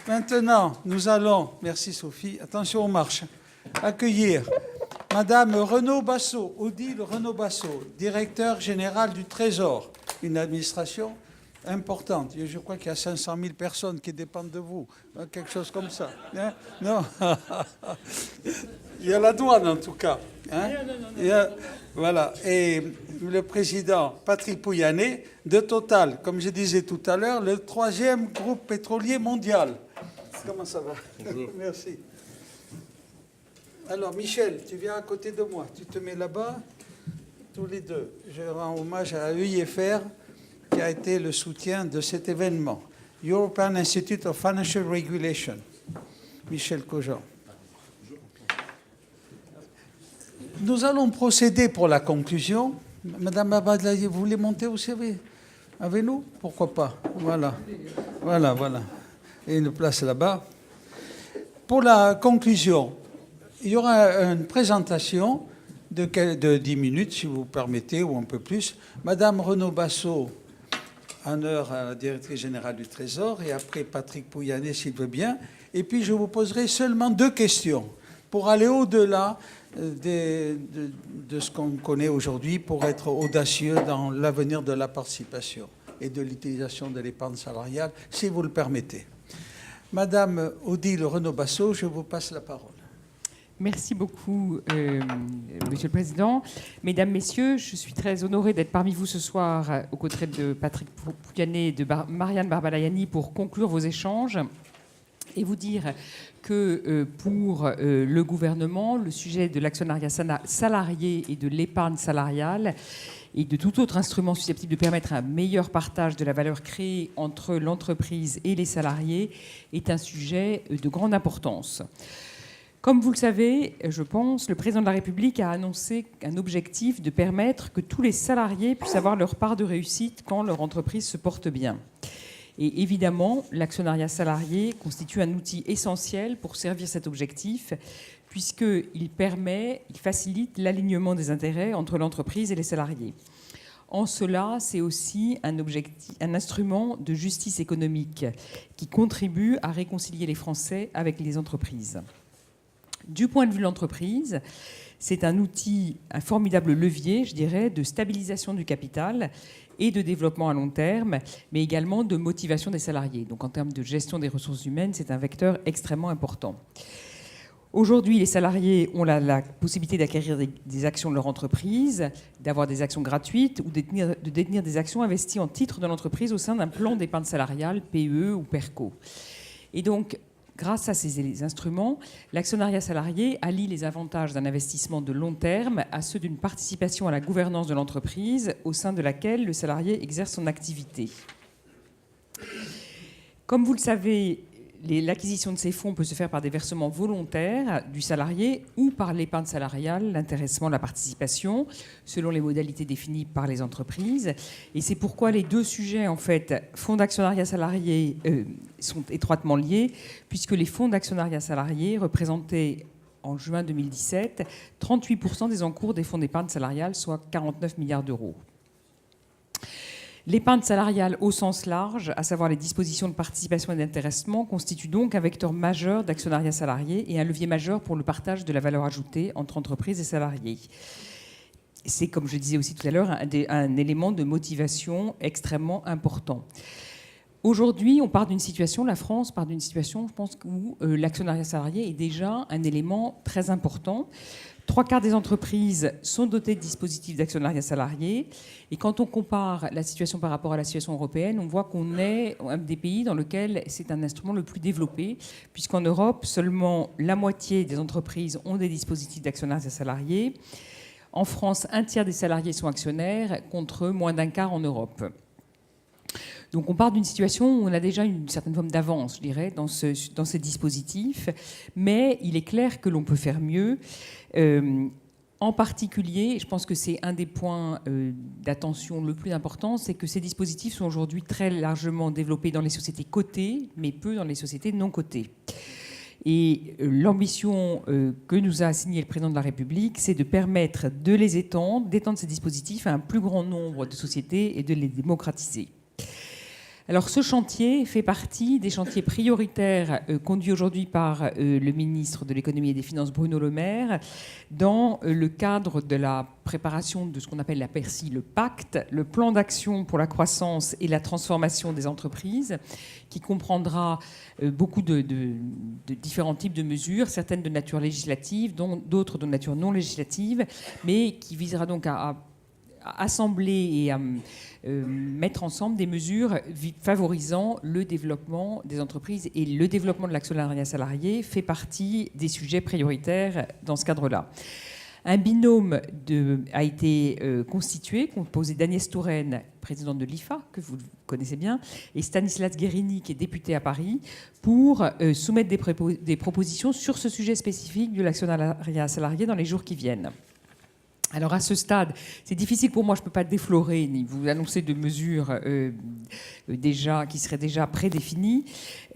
Maintenant, nous allons, merci Sophie, attention aux marches, accueillir Madame Renaud Bassot, Odile Renaud Bassot, directeur général du Trésor, une administration importante. Je crois qu'il y a 500 000 personnes qui dépendent de vous, quelque chose comme ça. Hein? Non. Il y a la douane en tout cas. Hein? Voilà. Et le président Patrick Pouyanné de Total, comme je disais tout à l'heure, le 3e groupe pétrolier mondial. Comment ça va? Bonjour. Merci. Alors Michel, tu viens à côté de moi, tu te mets là-bas, tous les deux. Je rends hommage à l'UIFR qui a été le soutien de cet événement. European Institute of Financial Regulation. Michel Cogent. Nous allons procéder pour la conclusion. Madame Abadlaye, vous voulez monter aussi avec nous? Pourquoi pas? Voilà. Et une place là-bas. Pour la conclusion, il y aura une présentation de 10 minutes, si vous permettez, ou un peu plus. Madame Renaud Bassot, honneur à la directrice générale du Trésor, et après Patrick Pouyanné, s'il veut bien. Et puis, je vous poserai seulement 2 questions pour aller au-delà de ce qu'on connaît aujourd'hui, pour être audacieux dans l'avenir de la participation et de l'utilisation de l'épargne salariale, si vous le permettez. Madame Odile Renaud Bassot, je vous passe la parole. Merci beaucoup, Monsieur le Président. Mesdames, Messieurs, je suis très honorée d'être parmi vous ce soir aux côtés de Patrick Pouyanné et de Marianne Barbalayani pour conclure vos échanges et vous dire que pour le gouvernement, le sujet de l'actionnariat salarié et de l'épargne salariale et de tout autre instrument susceptible de permettre un meilleur partage de la valeur créée entre l'entreprise et les salariés est un sujet de grande importance. Comme vous le savez, je pense, le président de la République a annoncé un objectif de permettre que tous les salariés puissent avoir leur part de réussite quand leur entreprise se porte bien. Et évidemment, l'actionnariat salarié constitue un outil essentiel pour servir cet objectif, puisqu'il facilite l'alignement des intérêts entre l'entreprise et les salariés. En cela, c'est aussi un instrument de justice économique qui contribue à réconcilier les Français avec les entreprises. Du point de vue de l'entreprise, c'est un outil, un formidable levier, je dirais, de stabilisation du capital et de développement à long terme, mais également de motivation des salariés. Donc en termes de gestion des ressources humaines, c'est un vecteur extrêmement important. Aujourd'hui, les salariés ont la possibilité d'acquérir des actions de leur entreprise, d'avoir des actions gratuites ou de détenir des actions investies en titre de l'entreprise au sein d'un plan d'épargne salariale, PE ou PERCO. Et donc, grâce à ces instruments, l'actionnariat salarié allie les avantages d'un investissement de long terme à ceux d'une participation à la gouvernance de l'entreprise au sein de laquelle le salarié exerce son activité. Comme vous le savez, l'acquisition de ces fonds peut se faire par des versements volontaires du salarié ou par l'épargne salariale, l'intéressement, la participation, selon les modalités définies par les entreprises. Et c'est pourquoi les 2 sujets, en fait, fonds d'actionnariat salarié, sont étroitement liés, puisque les fonds d'actionnariat salarié représentaient, en juin 2017, 38% des encours des fonds d'épargne salariale, soit 49 milliards d'euros. L'épargne salariale au sens large, à savoir les dispositions de participation et d'intéressement, constitue donc un vecteur majeur d'actionnariat salarié et un levier majeur pour le partage de la valeur ajoutée entre entreprises et salariés. C'est, comme je disais aussi tout à l'heure, un élément de motivation extrêmement important. Aujourd'hui, on part d'une situation, la France part d'une situation, je pense, où l'actionnariat salarié est déjà un élément très important. 3/4 des entreprises sont dotées de dispositifs d'actionnariat salarié. Et quand on compare la situation par rapport à la situation européenne, on voit qu'on est un des pays dans lequel c'est un instrument le plus développé, puisqu'en Europe, seulement la moitié des entreprises ont des dispositifs d'actionnariat salarié. En France, 1/3 des salariés sont actionnaires, contre moins d'1/4 en Europe. Donc on part d'une situation où on a déjà une certaine forme d'avance, je dirais, dans ces dispositifs, mais il est clair que l'on peut faire mieux. En particulier, je pense que c'est un des points d'attention le plus important, c'est que ces dispositifs sont aujourd'hui très largement développés dans les sociétés cotées, mais peu dans les sociétés non cotées. Et l'ambition que nous a assignée le président de la République, c'est de permettre d'étendre ces dispositifs à un plus grand nombre de sociétés et de les démocratiser. Alors ce chantier fait partie des chantiers prioritaires conduits aujourd'hui par le ministre de l'économie et des finances Bruno Le Maire dans le cadre de la préparation de ce qu'on appelle la PERSI, le pacte, le plan d'action pour la croissance et la transformation des entreprises, qui comprendra beaucoup de différents types de mesures, certaines de nature législative, d'autres de nature non législative, mais qui visera donc à assembler et à mettre ensemble des mesures favorisant le développement des entreprises, et le développement de l'actionnariat salarié fait partie des sujets prioritaires dans ce cadre-là. Un binôme a été constitué, composé d'Agnès Touraine, présidente de l'IFA, que vous connaissez bien, et Stanislas Guérini, qui est député à Paris, pour soumettre des propositions sur ce sujet spécifique de l'actionnariat salarié dans les jours qui viennent. Alors à ce stade, c'est difficile pour moi, je ne peux pas déflorer ni vous annoncer de mesures qui seraient déjà prédéfinies.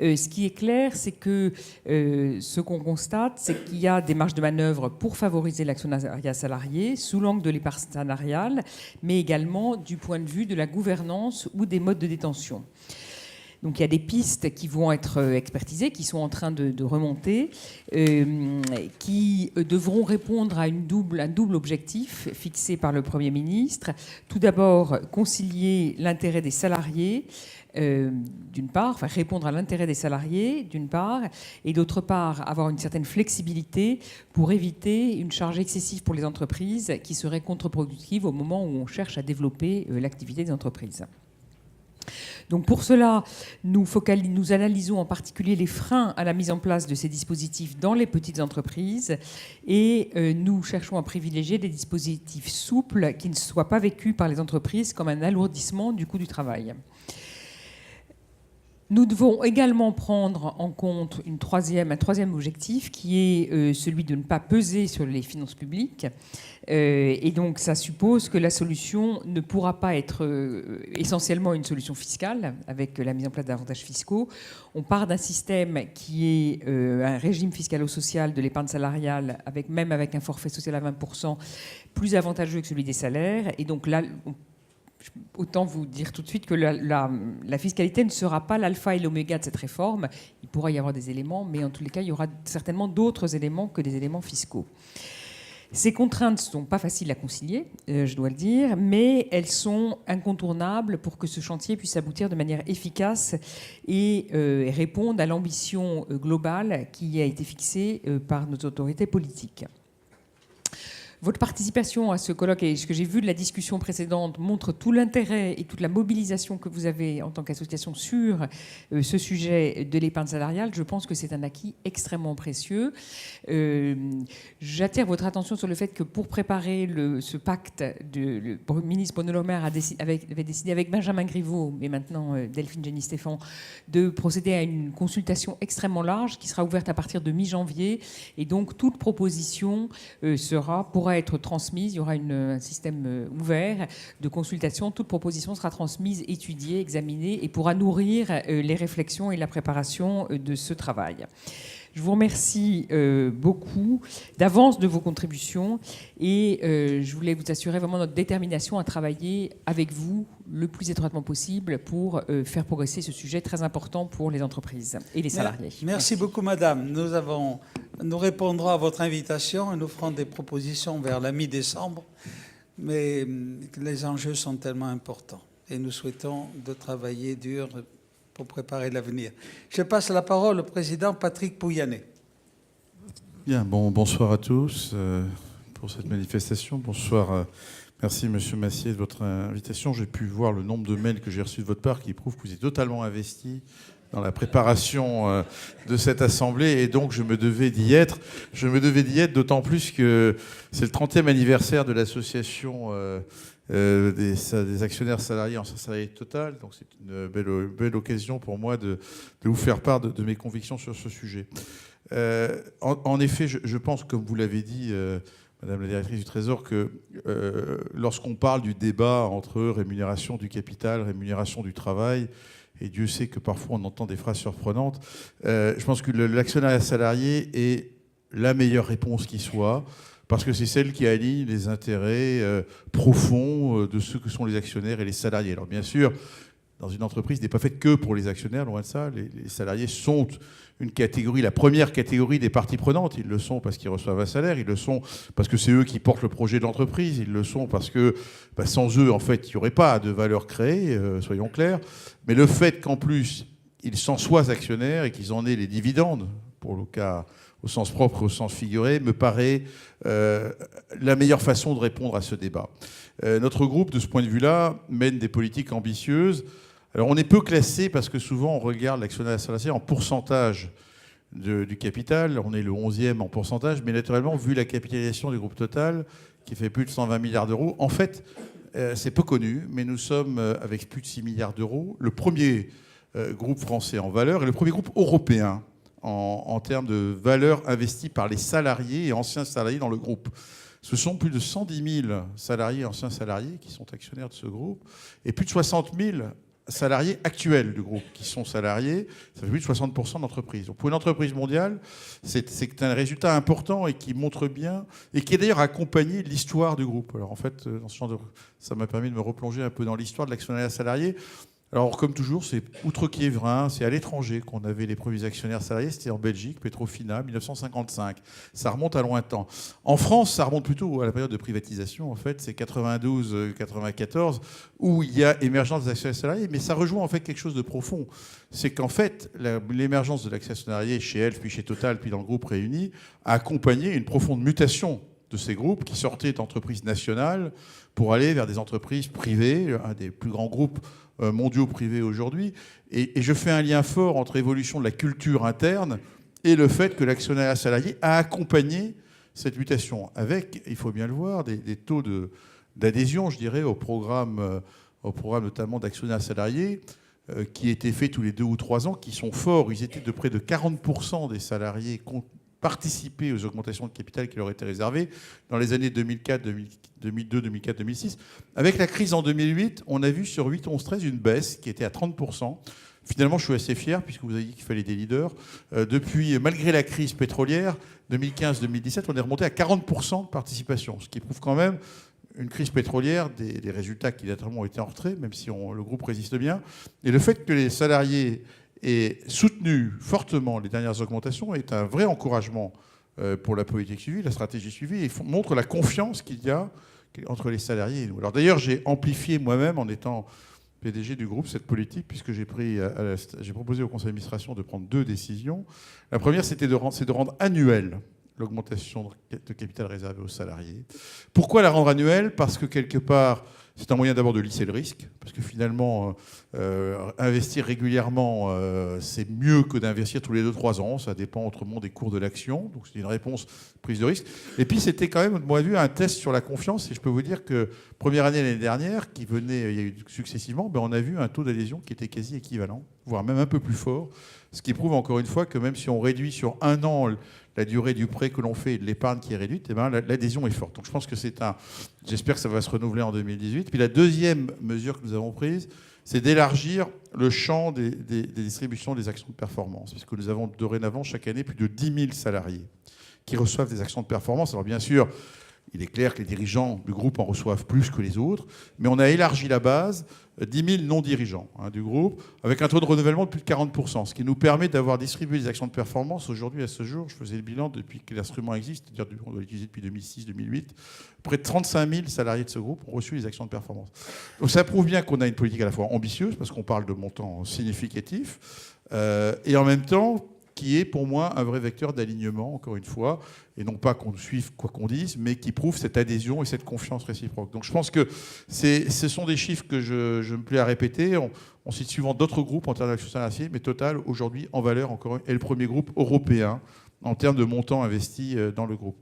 Ce qui est clair, c'est que ce qu'on constate, c'est qu'il y a des marges de manœuvre pour favoriser l'actionnariat salarié sous l'angle de l'épargne salariale, mais également du point de vue de la gouvernance ou des modes de détention. Donc il y a des pistes qui vont être expertisées, qui sont en train de remonter, qui devront répondre à un double objectif fixé par le Premier ministre. Tout d'abord, concilier l'intérêt des salariés, d'une part, enfin répondre à l'intérêt des salariés, d'une part, et d'autre part, avoir une certaine flexibilité pour éviter une charge excessive pour les entreprises qui serait contre-productive au moment où on cherche à développer l'activité des entreprises. Donc pour cela, nous analysons en particulier les freins à la mise en place de ces dispositifs dans les petites entreprises, et nous cherchons à privilégier des dispositifs souples qui ne soient pas vécus par les entreprises comme un alourdissement du coût du travail. Nous devons également prendre en compte un troisième objectif, qui est celui de ne pas peser sur les finances publiques. Et donc, ça suppose que la solution ne pourra pas être essentiellement une solution fiscale, avec la mise en place d'avantages fiscaux. On part d'un système qui est un régime fiscalo-social de l'épargne salariale, même avec un forfait social à 20%, plus avantageux que celui des salaires. Et donc là, autant vous dire tout de suite que la fiscalité ne sera pas l'alpha et l'oméga de cette réforme. Il pourra y avoir des éléments, mais en tous les cas, il y aura certainement d'autres éléments que des éléments fiscaux. Ces contraintes ne sont pas faciles à concilier, je dois le dire, mais elles sont incontournables pour que ce chantier puisse aboutir de manière efficace et répondre à l'ambition globale qui a été fixée par nos autorités politiques. Votre participation à ce colloque et ce que j'ai vu de la discussion précédente montre tout l'intérêt et toute la mobilisation que vous avez en tant qu'association sur ce sujet de l'épargne salariale. Je pense que c'est un acquis extrêmement précieux. J'attire votre attention sur le fait que pour préparer ce pacte, le ministre Bruno Le Maire avait décidé avec Benjamin Griveaux, mais maintenant Delphine Gény-Stéphan, de procéder à une consultation extrêmement large qui sera ouverte à partir de mi-janvier. Et donc toute proposition pourra être transmise. Il y aura un système ouvert de consultation. Toute proposition sera transmise, étudiée, examinée et pourra nourrir les réflexions et la préparation de ce travail. Je vous remercie beaucoup d'avance de vos contributions et je voulais vous assurer vraiment notre détermination à travailler avec vous le plus étroitement possible pour faire progresser ce sujet très important pour les entreprises et les salariés. Merci beaucoup, madame. Nous répondrons à votre invitation et nous ferons des propositions vers la mi-décembre, mais les enjeux sont tellement importants et nous souhaitons de travailler dur pour préparer l'avenir. Je passe la parole au président Patrick Pouyanné. Bien, bonsoir à tous pour cette manifestation. Bonsoir, merci Monsieur Massier de votre invitation. J'ai pu voir le nombre de mails que j'ai reçus de votre part qui prouvent que vous êtes totalement investi dans la préparation de cette assemblée et donc je me devais d'y être. Je me devais d'y être d'autant plus que c'est le 30e anniversaire de l'association des actionnaires salariés en salarié total. Donc c'est une belle occasion pour moi de vous faire part de mes convictions sur ce sujet. En effet, je pense, comme vous l'avez dit, Madame la directrice du Trésor, que lorsqu'on parle du débat entre rémunération du capital, rémunération du travail, et Dieu sait que parfois on entend des phrases surprenantes, je pense que l'actionnariat salarié est la meilleure réponse qui soit, parce que c'est celle qui aligne les intérêts profonds de ceux que sont les actionnaires et les salariés. Alors bien sûr, dans une entreprise n'est pas faite que pour les actionnaires, loin de ça. Les salariés sont une catégorie, la première catégorie des parties prenantes. Ils le sont parce qu'ils reçoivent un salaire, ils le sont parce que c'est eux qui portent le projet de l'entreprise, ils le sont parce que sans eux, en fait, il n'y aurait pas de valeur créée, soyons clairs. Mais le fait qu'en plus, ils s'en soient actionnaires et qu'ils en aient les dividendes, pour le cas au sens propre, au sens figuré, me paraît la meilleure façon de répondre à ce débat. Notre groupe, de ce point de vue-là, mène des politiques ambitieuses. Alors on est peu classé parce que souvent on regarde l'actionnariat salarié en pourcentage du capital. On est le 11e en pourcentage, mais naturellement, vu la capitalisation du groupe Total, qui fait plus de 120 milliards d'euros, en fait, c'est peu connu, mais nous sommes, avec plus de 6 milliards d'euros, le premier groupe français en valeur et le premier groupe européen en termes de valeur investie par les salariés et anciens salariés dans le groupe. Ce sont plus de 110 000 salariés et anciens salariés qui sont actionnaires de ce groupe et plus de 60 000 salariés actuels du groupe qui sont salariés. Ça fait plus de 60% d'entreprises. Donc pour une entreprise mondiale, c'est un résultat important et qui montre bien, et qui est d'ailleurs accompagné de l'histoire du groupe. Alors en fait, dans ce genre ça m'a permis de me replonger un peu dans l'histoire de l'actionnariat salarié. Alors, comme toujours, c'est outre-Quiévrain, c'est à l'étranger qu'on avait les premiers actionnaires salariés. C'était en Belgique, Petrofina, 1955. Ça remonte à lointain. En France, ça remonte plutôt à la période de privatisation. En fait, c'est 92-94 où il y a émergence des actionnaires salariés. Mais ça rejoint en fait quelque chose de profond. C'est qu'en fait, l'émergence de l'actionnariat chez Elf, puis chez Total, puis dans le groupe réuni, a accompagné une profonde mutation de ces groupes qui sortaient d'entreprises nationales pour aller vers des entreprises privées, un des plus grands groupes mondiaux privés aujourd'hui. Et je fais un lien fort entre l'évolution de la culture interne et le fait que l'actionnariat salarié a accompagné cette mutation, avec, il faut bien le voir, des taux d'adhésion, je dirais, au programme notamment d'actionnariat salarié, qui étaient faits tous les 2 ou 3 ans, qui sont forts. Ils étaient de près de 40% des salariés participer aux augmentations de capital qui leur étaient réservées dans les années 2004, 2002, 2004, 2006. Avec la crise en 2008, on a vu sur 8, 11, 13 une baisse qui était à 30%. Finalement, je suis assez fier, puisque vous avez dit qu'il fallait des leaders. Depuis, malgré la crise pétrolière, 2015-2017, on est remonté à 40% de participation, ce qui prouve quand même une crise pétrolière, des résultats qui naturellement ont été en retrait, même si le groupe résiste bien. Et le fait que les salariés et soutenu fortement les dernières augmentations est un vrai encouragement pour la politique suivie, la stratégie suivie, et montre la confiance qu'il y a entre les salariés et nous. Alors d'ailleurs, j'ai amplifié moi-même, en étant PDG du groupe, cette politique, puisque j'ai proposé au conseil d'administration de prendre 2 décisions. La première, c'est de rendre annuelle l'augmentation de capital réservé aux salariés. Pourquoi la rendre annuelle ? Parce que quelque part, c'est un moyen d'abord de lisser le risque, parce que finalement, investir régulièrement, c'est mieux que d'investir tous les 2-3 ans. Ça dépend autrement des cours de l'action. Donc c'est une réponse prise de risque. Et puis c'était quand même, de mon point de vue, un test sur la confiance. Et je peux vous dire que première année l'année dernière, qui venait, il y a eu successivement, on a vu un taux d'adhésion qui était quasi équivalent, voire même un peu plus fort. Ce qui prouve encore une fois que même si on réduit sur 1 an la durée du prêt que l'on fait et de l'épargne qui est réduite, l'adhésion est forte. Donc je pense que j'espère que ça va se renouveler en 2018. Puis la deuxième mesure que nous avons prise, c'est d'élargir le champ des distributions des actions de performance, puisque nous avons dorénavant chaque année plus de 10 000 salariés qui reçoivent des actions de performance. Alors bien sûr, il est clair que les dirigeants du groupe en reçoivent plus que les autres, mais on a élargi la base, 10 000 non-dirigeants du groupe, avec un taux de renouvellement de plus de 40%, ce qui nous permet d'avoir distribué des actions de performance. Aujourd'hui, à ce jour, je faisais le bilan depuis que l'instrument existe, c'est-à-dire qu'on doit l'utiliser depuis 2006-2008, près de 35 000 salariés de ce groupe ont reçu des actions de performance. Donc ça prouve bien qu'on a une politique à la fois ambitieuse, parce qu'on parle de montants significatifs, et en même temps qui est pour moi un vrai vecteur d'alignement, encore une fois, et non pas qu'on suive quoi qu'on dise, mais qui prouve cette adhésion et cette confiance réciproque. Donc je pense que ce sont des chiffres que je me plais à répéter. On cite souvent d'autres groupes en termes d'action salariée, mais Total, aujourd'hui, en valeur, encore, est le premier groupe européen en termes de montant investi dans le groupe.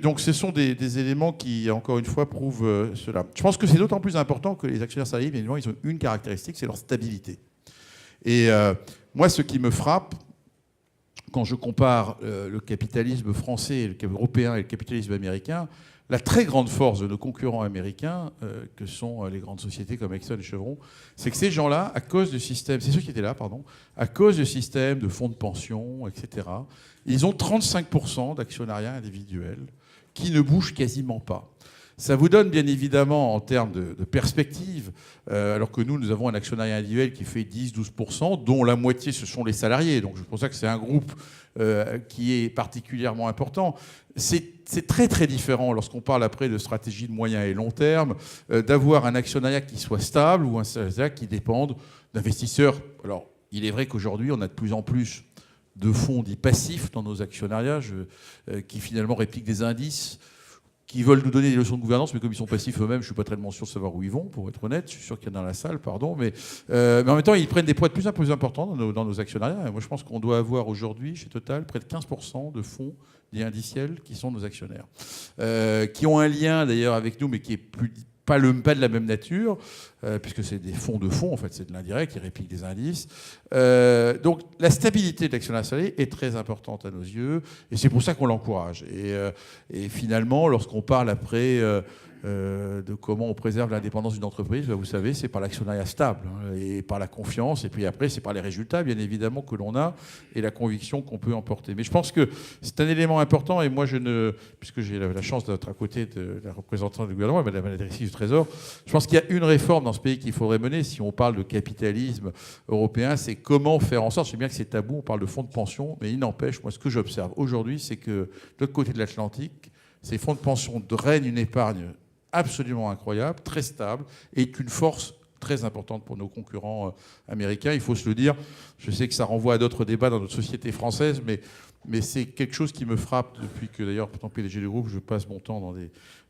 Donc ce sont des éléments qui, encore une fois, prouvent cela. Je pense que c'est d'autant plus important que les actionnaires salariés, bien évidemment, ils ont une caractéristique, c'est leur stabilité. Et moi, ce qui me frappe, quand je compare le capitalisme français, européen et le capitalisme américain, la très grande force de nos concurrents américains, que sont les grandes sociétés comme Exxon et Chevron, c'est que ces gens-là, à cause du système, c'est ceux qui étaient là, pardon, à cause du système de fonds de pension, etc., ils ont 35% d'actionnariat individuel qui ne bouge quasiment pas. Ça vous donne bien évidemment en termes de perspective, alors que nous avons un actionnariat individuel qui fait 10-12%, dont la moitié ce sont les salariés. Donc c'est pour ça que c'est un groupe qui est particulièrement important. C'est très très différent lorsqu'on parle après de stratégie de moyen et long terme, d'avoir un actionnariat qui soit stable ou un actionnariat qui dépende d'investisseurs. Alors il est vrai qu'aujourd'hui on a de plus en plus de fonds dits passifs dans nos actionnariats qui finalement répliquent des indices, qui veulent nous donner des leçons de gouvernance, mais comme ils sont passifs eux-mêmes, je ne suis pas tellement sûr de savoir où ils vont, pour être honnête. Je suis sûr qu'il y en a dans la salle, pardon. Mais en même temps, ils prennent des poids de plus en plus importants dans nos actionnariats. Et moi, je pense qu'on doit avoir aujourd'hui, chez Total, près de 15% de fonds dits indiciels qui sont nos actionnaires. Qui ont un lien, d'ailleurs, avec nous, mais qui est pas de la même nature, puisque c'est des fonds de fonds, en fait, c'est de l'indirect, qui répliquent des indices. Donc la stabilité de l'actionnariat salarié est très importante à nos yeux, et c'est pour ça qu'on l'encourage. Et finalement, lorsqu'on parle après de comment on préserve l'indépendance d'une entreprise, vous savez, c'est par l'actionnariat stable, et par la confiance, et puis après, c'est par les résultats, bien évidemment, que l'on a, et la conviction qu'on peut emporter. Mais je pense que c'est un élément important, et moi, puisque j'ai la chance d'être à côté de la représentante du gouvernement, madame la directrice du Trésor, je pense qu'il y a une réforme dans ce pays qu'il faudrait mener, si on parle de capitalisme européen, c'est comment faire en sorte, je sais bien que c'est tabou, on parle de fonds de pension, mais il n'empêche, moi, ce que j'observe aujourd'hui, c'est que de l'autre côté de l'Atlantique, ces fonds de pension drainent une épargne absolument incroyable, très stable, et est une force très importante pour nos concurrents américains. Il faut se le dire. Je sais que ça renvoie à d'autres débats dans notre société française, mais c'est quelque chose qui me frappe depuis que, d'ailleurs, en tant que PDG du groupe, je passe mon temps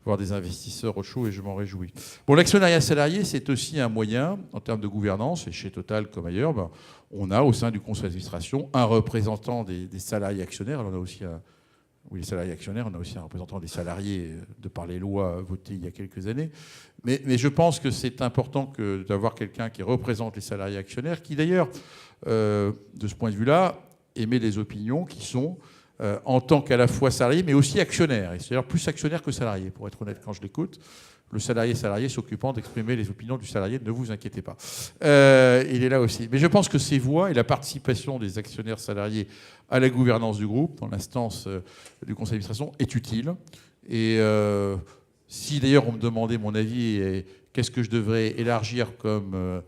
voir des investisseurs au chaud et je m'en réjouis. Bon, l'actionnariat salarié, c'est aussi un moyen, en termes de gouvernance, et chez Total comme ailleurs, on a au sein du conseil d'administration un représentant des salariés actionnaires. Alors, on a aussi les salariés actionnaires, on a aussi un représentant des salariés de par les lois votées il y a quelques années. Mais je pense que c'est important d'avoir quelqu'un qui représente les salariés actionnaires, qui d'ailleurs, de ce point de vue-là, émet des opinions qui sont en tant qu'à la fois salarié, mais aussi actionnaire. Et c'est d'ailleurs plus actionnaire que salarié, pour être honnête, quand je l'écoute. Le salarié s'occupant d'exprimer les opinions du salarié, ne vous inquiétez pas. Il est là aussi. Mais je pense que ces voix et la participation des actionnaires salariés à la gouvernance du groupe, dans l'instance du conseil d'administration, est utile. Et si d'ailleurs on me demandait mon avis et qu'est-ce que je devrais élargir comme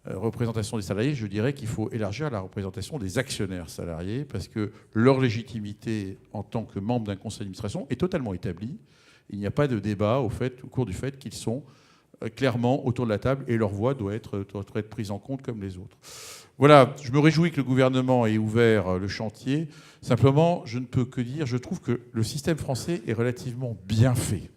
représentation des salariés, je dirais qu'il faut élargir la représentation des actionnaires salariés parce que leur légitimité en tant que membre d'un conseil d'administration est totalement établie. Il n'y a pas de débat au cours du fait qu'ils sont clairement autour de la table et leur voix doit être prise en compte comme les autres. Voilà, je me réjouis que le gouvernement ait ouvert le chantier. Simplement, je ne peux que dire, je trouve que le système français est relativement bien fait.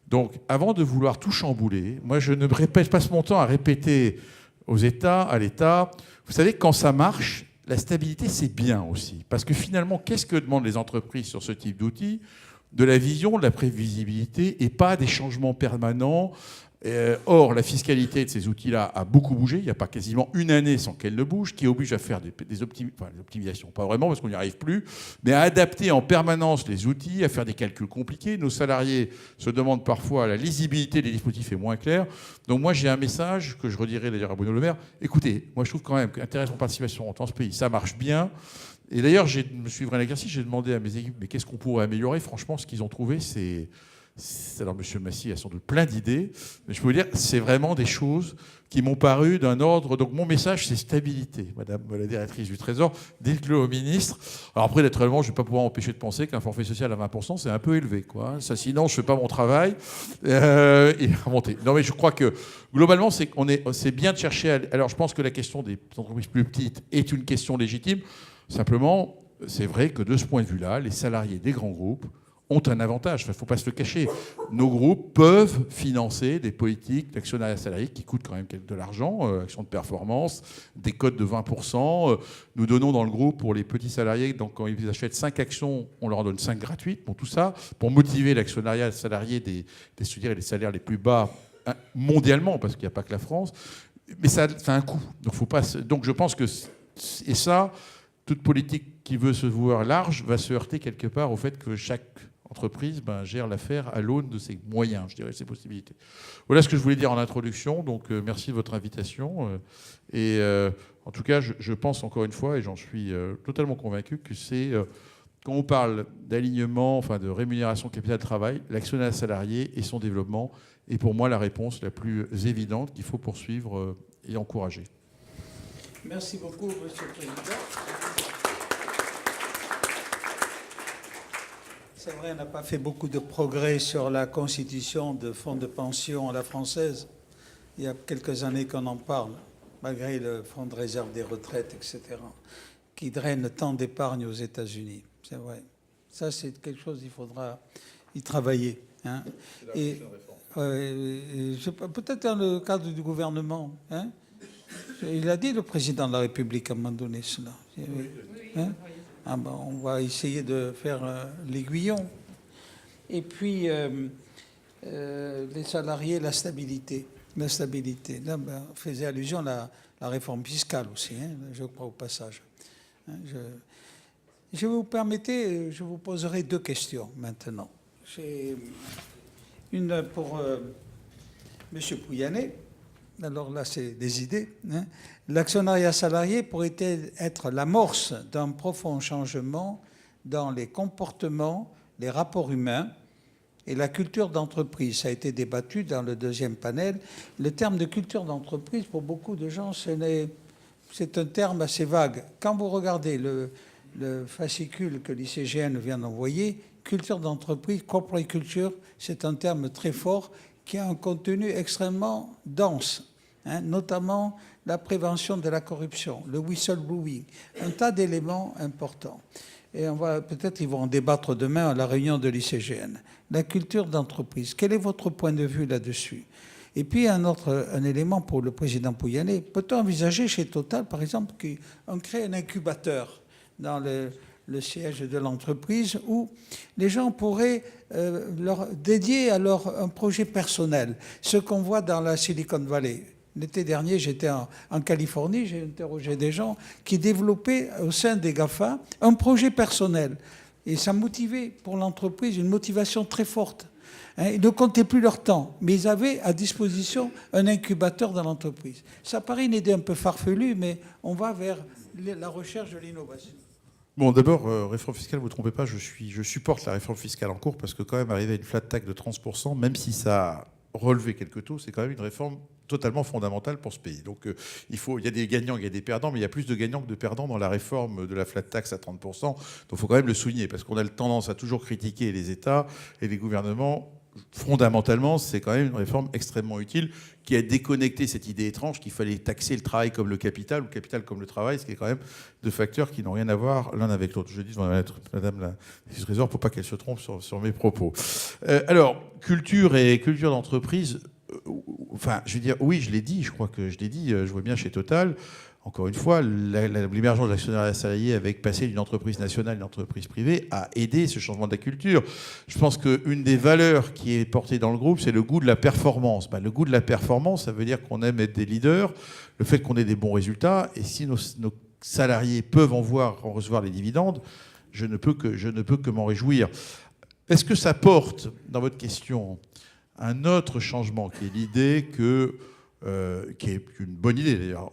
Donc, avant de vouloir tout chambouler, moi, je ne passe mon temps à répéter aux États, à l'État, vous savez, quand ça marche, la stabilité, c'est bien aussi. Parce que finalement, qu'est-ce que demandent les entreprises sur ce type d'outils ? De la vision, de la prévisibilité et pas des changements permanents. Or, la fiscalité de ces outils-là a beaucoup bougé. Il n'y a pas quasiment une année sans qu'elle ne bouge, qui oblige à faire des optimisations. Pas vraiment, parce qu'on n'y arrive plus, mais à adapter en permanence les outils, à faire des calculs compliqués. Nos salariés se demandent parfois la lisibilité des dispositifs est moins claire. Donc moi, j'ai un message que je redirai d'ailleurs à Bruno Le Maire. Écoutez, moi je trouve quand même qu'intéressant participation dans ce pays, ça marche bien. Et d'ailleurs, je me suis livré à l'exercice, j'ai demandé à mes équipes, mais qu'est-ce qu'on pourrait améliorer ? Franchement, ce qu'ils ont trouvé, c'est... Alors, M. Massy a sans doute plein d'idées, mais je peux vous dire, c'est vraiment des choses qui m'ont paru d'un ordre... Donc, mon message, c'est stabilité, Madame la directrice du Trésor. Dites-le au ministre. Alors après, naturellement, je ne vais pas pouvoir empêcher de penser qu'un forfait social à 20%, c'est un peu élevé, quoi. Ça, sinon, je ne fais pas mon travail. Il va remonter. Non, mais je crois que, globalement, c'est bien de chercher... Alors, je pense que la question des entreprises plus petites est une question légitime. Simplement, c'est vrai que de ce point de vue-là, les salariés des grands groupes ont un avantage. Il ne faut pas se le cacher. Nos groupes peuvent financer des politiques d'actionnariat salarié qui coûtent quand même de l'argent, actions de performance, des cotes de 20%. Nous donnons dans le groupe pour les petits salariés, donc quand ils achètent 5 actions, on leur en donne 5 gratuites pour tout ça, pour motiver l'actionnariat salarié des et les salaires les plus bas mondialement, parce qu'il n'y a pas que la France. Mais ça a un coût. Donc je pense que... Et ça... Toute politique qui veut se voir large va se heurter quelque part au fait que chaque entreprise gère l'affaire à l'aune de ses moyens, je dirais, de ses possibilités. Voilà ce que je voulais dire en introduction. Donc, merci de votre invitation. En tout cas, je pense encore une fois, et j'en suis totalement convaincu, que c'est quand on parle d'alignement, enfin de rémunération capital-travail, l'actionnariat salarié et son développement est pour moi la réponse la plus évidente qu'il faut poursuivre et encourager. Merci beaucoup, Monsieur le Président. C'est vrai, on n'a pas fait beaucoup de progrès sur la constitution de fonds de pension à la française. Il y a quelques années qu'on en parle, malgré le fonds de réserve des retraites, etc., qui draine tant d'épargne aux États-Unis. C'est vrai. Ça, c'est quelque chose, il faudra y travailler. Hein. Et peut-être dans le cadre du gouvernement. Hein. Il a dit, le président de la République, à un moment donné, cela. Hein. Ah ben, on va essayer de faire l'aiguillon. Et puis, les salariés, la stabilité. La stabilité. Là, ben, on faisait allusion à la réforme fiscale aussi, hein, je crois, au passage. Hein, je vous permettez, je vous poserai 2 questions maintenant. J'ai une pour M. Pouyanné. Alors là, c'est des idées. Hein. L'actionnariat salarié pourrait-il être l'amorce d'un profond changement dans les comportements, les rapports humains et la culture d'entreprise? Ça a été débattu dans le 2e panel. Le terme de culture d'entreprise, pour beaucoup de gens, c'est un terme assez vague. Quand vous regardez le fascicule que l'ICGN vient d'envoyer, culture d'entreprise, corporate culture, c'est un terme très fort qui a un contenu extrêmement dense, hein, notamment la prévention de la corruption, le whistleblowing, un tas d'éléments importants. Et peut-être ils vont en débattre demain à la réunion de l'ICGN. La culture d'entreprise, quel est votre point de vue là-dessus? Et puis un élément pour le président Pouyanné, peut-on envisager chez Total, par exemple, qu'on crée un incubateur dans le siège de l'entreprise où les gens pourraient leur dédier alors un projet personnel, ce qu'on voit dans la Silicon Valley. L'été dernier, j'étais en Californie, j'ai interrogé des gens qui développaient au sein des GAFA un projet personnel. Et ça motivait pour l'entreprise une motivation très forte. Ils ne comptaient plus leur temps, mais ils avaient à disposition un incubateur dans l'entreprise. Ça paraît une idée un peu farfelue, mais on va vers la recherche de l'innovation. Bon, d'abord, réforme fiscale, vous ne vous trompez pas, je supporte la réforme fiscale en cours parce que quand même arriver à une flat tax de 30%, même si ça a relevé quelques taux, c'est quand même une réforme totalement fondamentale pour ce pays. Donc il y a des gagnants, il y a des perdants, mais il y a plus de gagnants que de perdants dans la réforme de la flat tax à 30%. Donc il faut quand même le souligner parce qu'on a tendance à toujours critiquer les États et les gouvernements. Fondamentalement, c'est quand même une réforme extrêmement utile qui a déconnecté cette idée étrange qu'il fallait taxer le travail comme le capital ou le capital comme le travail, ce qui est quand même 2 facteurs qui n'ont rien à voir l'un avec l'autre. Je dis devant Madame la Trésor pour pas qu'elle se trompe sur mes propos. Alors, culture et culture d'entreprise, enfin, je veux dire, oui, je l'ai dit, je crois que je l'ai dit, je vois bien chez Total. Encore une fois, l'émergence de l'actionnariat salarié avec passer d'une entreprise nationale à une entreprise privée a aidé ce changement de la culture. Je pense qu'une des valeurs qui est portée dans le groupe, c'est le goût de la performance. Le goût de la performance, ça veut dire qu'on aime être des leaders, le fait qu'on ait des bons résultats. Et si nos salariés peuvent en recevoir les dividendes, je ne peux que m'en réjouir. Est-ce que ça porte, dans votre question, un autre changement qui est l'idée qui est une bonne idée d'ailleurs,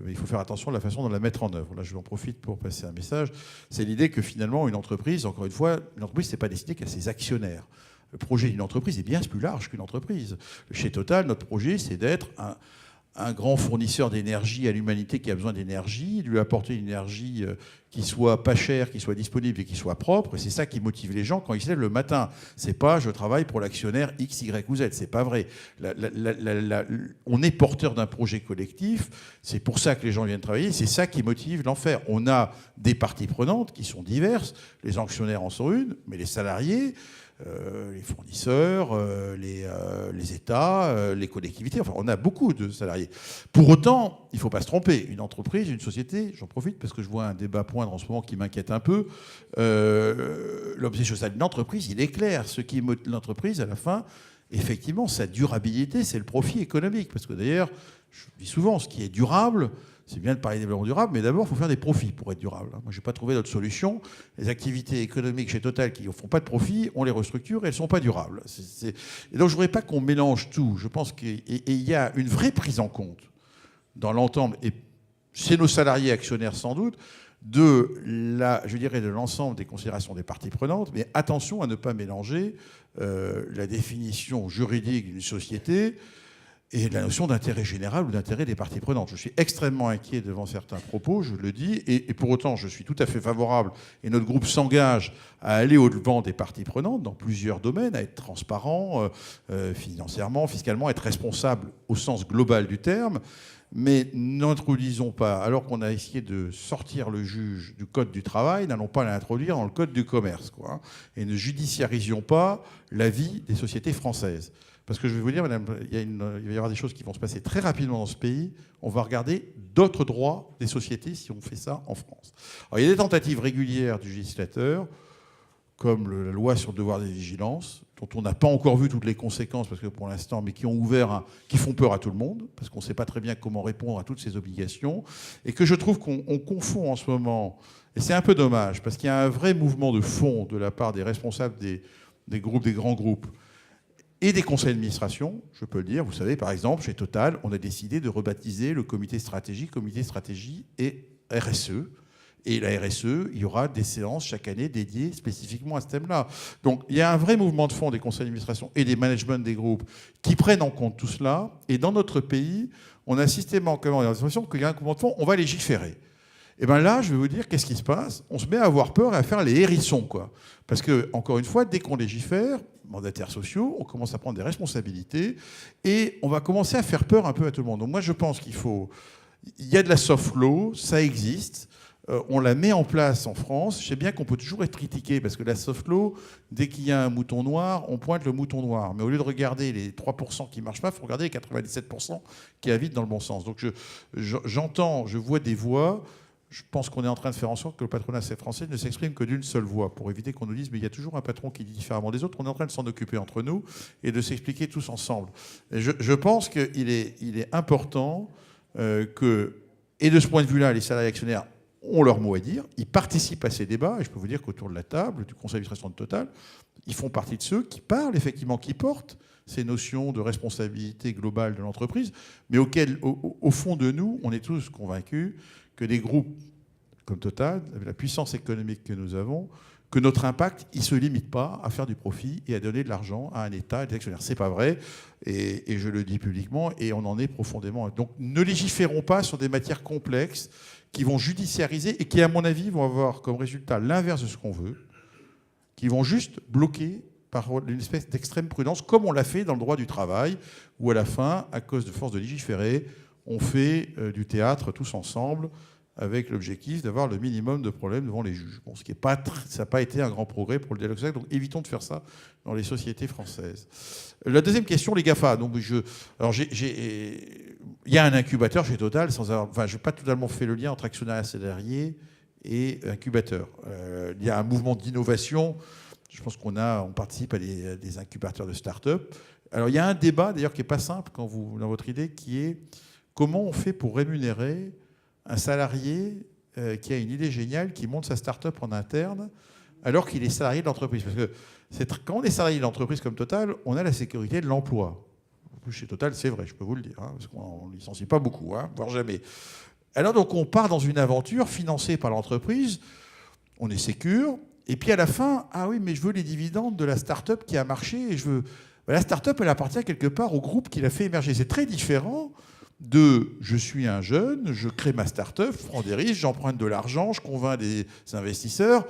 mais il faut faire attention à la façon de la mettre en œuvre. Là, je en profite pour passer un message. C'est l'idée que finalement, une entreprise, encore une fois, une entreprise, n'est pas destinée qu'à ses actionnaires. Le projet d'une entreprise est bien plus large qu'une entreprise. Chez Total, notre projet, c'est d'être un grand fournisseur d'énergie à l'humanité qui a besoin d'énergie, lui apporter une énergie qui soit pas chère, qui soit disponible et qui soit propre. Et c'est ça qui motive les gens quand ils se lèvent le matin. C'est pas je travaille pour l'actionnaire X, Y ou Z. C'est pas vrai. On est porteur d'un projet collectif. C'est pour ça que les gens viennent travailler. C'est ça qui motive l'enfer. On a des parties prenantes qui sont diverses. Les actionnaires en sont une, mais les salariés, les fournisseurs, les États, les collectivités. Enfin, on a beaucoup de salariés. Pour autant, il ne faut pas se tromper. Une entreprise, une société, j'en profite parce que je vois un débat poindre en ce moment qui m'inquiète un peu. L'objet social d'une entreprise, il est clair. Ce qui motive l'entreprise, à la fin, effectivement, sa durabilité, c'est le profit économique. Parce que d'ailleurs, je dis souvent, ce qui est durable, c'est bien de parler de développement durable, mais d'abord, il faut faire des profits pour être durable. Moi, je n'ai pas trouvé d'autre solution. Les activités économiques chez Total qui ne font pas de profit, on les restructure et elles ne sont pas durables. Et donc, je ne voudrais pas qu'on mélange tout. Je pense qu'il y a une vraie prise en compte dans l'ensemble, et chez nos salariés actionnaires sans doute, de l'ensemble des considérations des parties prenantes, mais attention à ne pas mélanger la définition juridique d'une société et la notion d'intérêt général ou d'intérêt des parties prenantes. Je suis extrêmement inquiet devant certains propos, je le dis, et pour autant, je suis tout à fait favorable, et notre groupe s'engage à aller au-devant des parties prenantes dans plusieurs domaines, à être transparent financièrement, fiscalement, être responsable au sens global du terme, mais n'introduisons pas, alors qu'on a essayé de sortir le juge du Code du travail, n'allons pas l'introduire dans le Code du commerce, quoi, et ne judiciarisions pas la vie des sociétés françaises. Parce que je vais vous dire, madame, il va y avoir des choses qui vont se passer très rapidement dans ce pays. On va regarder d'autres droits des sociétés si on fait ça en France. Alors, il y a des tentatives régulières du législateur, comme la loi sur le devoir de vigilance, dont on n'a pas encore vu toutes les conséquences, parce que pour l'instant, mais qui ont ouvert, qui font peur à tout le monde, parce qu'on ne sait pas très bien comment répondre à toutes ces obligations, et que je trouve qu'on confond en ce moment, et c'est un peu dommage, parce qu'il y a un vrai mouvement de fond de la part des responsables des groupes, des grands groupes, et des conseils d'administration, je peux le dire. Vous savez, par exemple, chez Total, on a décidé de rebaptiser le comité stratégie et RSE. Et la RSE, il y aura des séances chaque année dédiées spécifiquement à ce thème-là. Donc il y a un vrai mouvement de fond des conseils d'administration et des managements des groupes qui prennent en compte tout cela. Et dans notre pays, on a systématiquement l'impression qu'il y a un mouvement de fond, on va légiférer. Et bien là, je vais vous dire, qu'est-ce qui se passe? On se met à avoir peur et à faire les hérissons, quoi. Parce que, encore une fois, dès qu'on légifère, mandataires sociaux, on commence à prendre des responsabilités et on va commencer à faire peur un peu à tout le monde. Donc moi, je pense qu'il y a de la soft law, ça existe. On la met en place en France. Je sais bien qu'on peut toujours être critiqué parce que la soft law, dès qu'il y a un mouton noir, on pointe le mouton noir. Mais au lieu de regarder les 3% qui ne marchent pas, il faut regarder les 97% qui avitent dans le bon sens. Donc j'entends, je vois des voix. Je pense qu'on est en train de faire en sorte que le patronat français ne s'exprime que d'une seule voix pour éviter qu'on nous dise mais il y a toujours un patron qui dit différemment des autres. On est en train de s'en occuper entre nous et de s'expliquer tous ensemble. Et je pense qu'il est important que, et de ce point de vue-là, les salariés actionnaires ont leur mot à dire. Ils participent à ces débats et je peux vous dire qu'autour de la table du conseil d'administration de Total, ils font partie de ceux qui parlent effectivement, qui portent ces notions de responsabilité globale de l'entreprise, mais auxquelles, au fond de nous, on est tous convaincus que des groupes comme Total, avec la puissance économique que nous avons, que notre impact, il ne se limite pas à faire du profit et à donner de l'argent à un État et des actionnaires. Ce n'est pas vrai, et je le dis publiquement, et on en est profondément. Donc ne légiférons pas sur des matières complexes qui vont judiciariser et qui, à mon avis, vont avoir comme résultat l'inverse de ce qu'on veut, qui vont juste bloquer par une espèce d'extrême prudence, comme on l'a fait dans le droit du travail, où à la fin, à cause de force de légiférer, on fait du théâtre tous ensemble avec l'objectif d'avoir le minimum de problèmes devant les juges. Bon, ce qui est pas ça n'a pas été un grand progrès pour le dialogue social, donc évitons de faire ça dans les sociétés françaises. La deuxième question, les GAFA. Donc il y a un incubateur chez Total, je n'ai pas totalement fait le lien entre actionnariat salarié et incubateur. Il y a un mouvement d'innovation. Je pense qu'on participe à des incubateurs de start-up. Alors il y a un débat d'ailleurs qui n'est pas simple dans votre idée, qui est comment on fait pour rémunérer un salarié qui a une idée géniale, qui monte sa start-up en interne, alors qu'il est salarié de l'entreprise. Parce que quand on est salarié de l'entreprise comme Total, on a la sécurité de l'emploi. Chez Total, c'est vrai, je peux vous le dire, hein, parce qu'on ne licencie pas beaucoup, voire jamais. Alors donc on part dans une aventure financée par l'entreprise, on est sécure, et puis à la fin, ah oui, mais je veux les dividendes de la start-up qui a marché, et la start-up, elle appartient quelque part au groupe qui l'a fait émerger. C'est très différent de je suis un jeune, je crée ma start-up, je prends des risques, j'emprunte de l'argent, je convainc des investisseurs,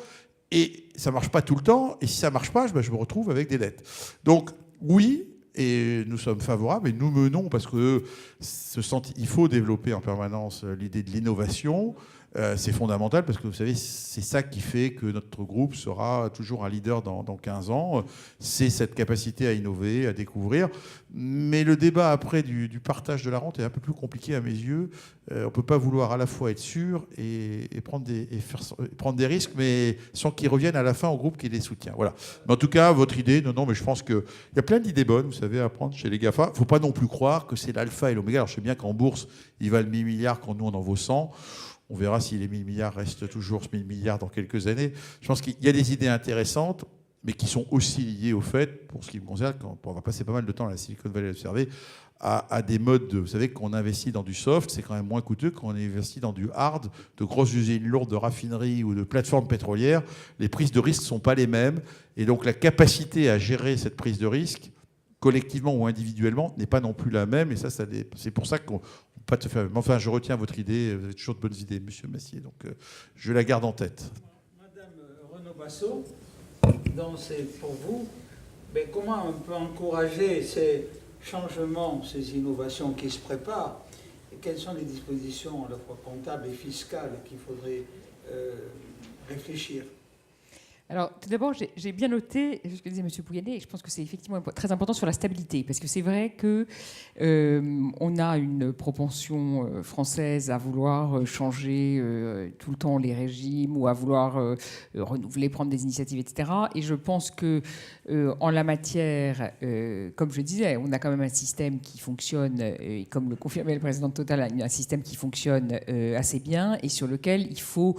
et ça ne marche pas tout le temps, et si ça ne marche pas, je me retrouve avec des dettes. Donc oui, et nous sommes favorables, et nous menons, parce que il faut développer en permanence l'idée de l'innovation. C'est fondamental parce que vous savez, c'est ça qui fait que notre groupe sera toujours un leader dans 15 ans. C'est cette capacité à innover, à découvrir. Mais le débat après du partage de la rente est un peu plus compliqué à mes yeux. On ne peut pas vouloir à la fois être sûr et prendre des risques, mais sans qu'ils reviennent à la fin au groupe qui les soutient. Voilà. Mais en tout cas, votre idée, non, mais je pense qu'il y a plein d'idées bonnes, vous savez, à prendre chez les GAFA. Il ne faut pas non plus croire que c'est l'alpha et l'oméga. Alors je sais bien qu'en bourse, ils valent 1000 milliards quand nous on en vaut 100. On verra si les 1000 milliards restent toujours 1000 milliards dans quelques années. Je pense qu'il y a des idées intéressantes. mais qui sont aussi liées au fait, pour ce qui me concerne, on va passer pas mal de temps à la Silicon Valley à observer, à des modes, vous savez, qu'on investit dans du soft, c'est quand même moins coûteux qu'on investit dans du hard, de grosses usines lourdes de raffinerie ou de plateformes pétrolières. Les prises de risque ne sont pas les mêmes. Et donc la capacité à gérer cette prise de risque, collectivement ou individuellement, n'est pas non plus la même. Et ça c'est pour ça qu'on ne peut pas te faire. Mais enfin, je retiens votre idée. Vous avez toujours de bonnes idées, Monsieur Massier. Donc je la garde en tête. Madame Renaud-Bassot, donc c'est pour vous. Mais comment on peut encourager ces changements, ces innovations qui se préparent, et quelles sont les dispositions à la fois comptables et fiscales qu'il faudrait réfléchir? Alors, tout d'abord, j'ai bien noté ce que disait M. Pouyanné, et je pense que c'est effectivement très important sur la stabilité, parce que c'est vrai que on a une propension française à vouloir changer tout le temps les régimes ou à vouloir renouveler, prendre des initiatives, etc. Et je pense que en la matière, comme je disais, on a quand même un système qui fonctionne, et comme le confirmait le président de Total, un système qui fonctionne assez bien et sur lequel il faut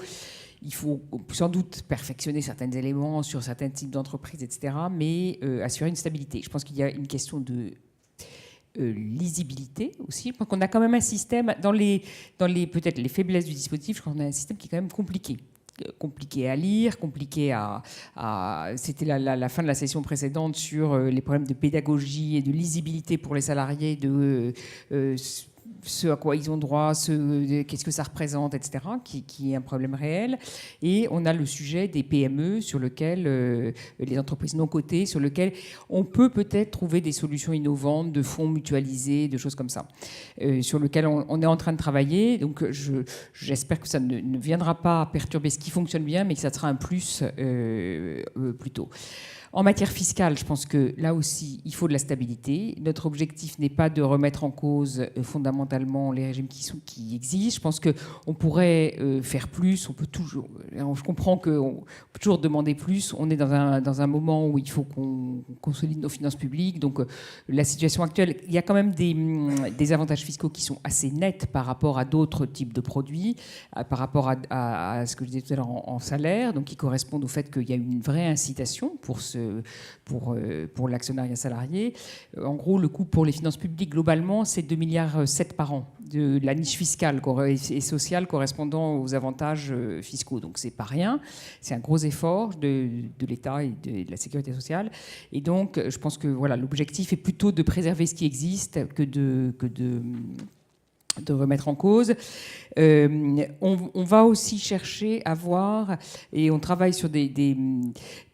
sans doute perfectionner certains éléments sur certains types d'entreprises, etc., mais assurer une stabilité. Je pense qu'il y a une question de lisibilité aussi. Je pense qu'on a quand même un système, dans les peut-être les faiblesses du dispositif, je crois qu'on a un système qui est quand même compliqué à lire, compliqué c'était la fin de la session précédente sur les problèmes de pédagogie et de lisibilité pour les salariés, de ce à quoi ils ont droit, qu'est-ce que ça représente, etc., qui est un problème réel. Et on a le sujet des PME, sur lequel, les entreprises non cotées, sur lequel on peut peut-être trouver des solutions innovantes, de fonds mutualisés, de choses comme ça, sur lequel on est en train de travailler. Donc j'espère que ça ne viendra pas perturber ce qui fonctionne bien, mais que ça sera un plus plutôt. En matière fiscale, je pense que là aussi, il faut de la stabilité. Notre objectif n'est pas de remettre en cause fondamentalement les régimes qui existent. Je pense qu'on pourrait faire plus. On peut toujours. Je comprends qu'on peut toujours demander plus. On est dans un moment où il faut qu'on consolide nos finances publiques. Donc la situation actuelle, il y a quand même des avantages fiscaux qui sont assez nets par rapport à d'autres types de produits, par rapport à ce que je disais tout à l'heure en salaire, donc qui correspondent au fait qu'il y a une vraie incitation pour l'actionnariat salarié. En gros, le coût pour les finances publiques, globalement, c'est 2,7 milliards par an de la niche fiscale et sociale correspondant aux avantages fiscaux. Donc, c'est pas rien. C'est un gros effort de l'État et de la sécurité sociale. Et donc, je pense que voilà, l'objectif est plutôt de préserver ce qui existe que de remettre en cause. On va aussi chercher à voir, et on travaille sur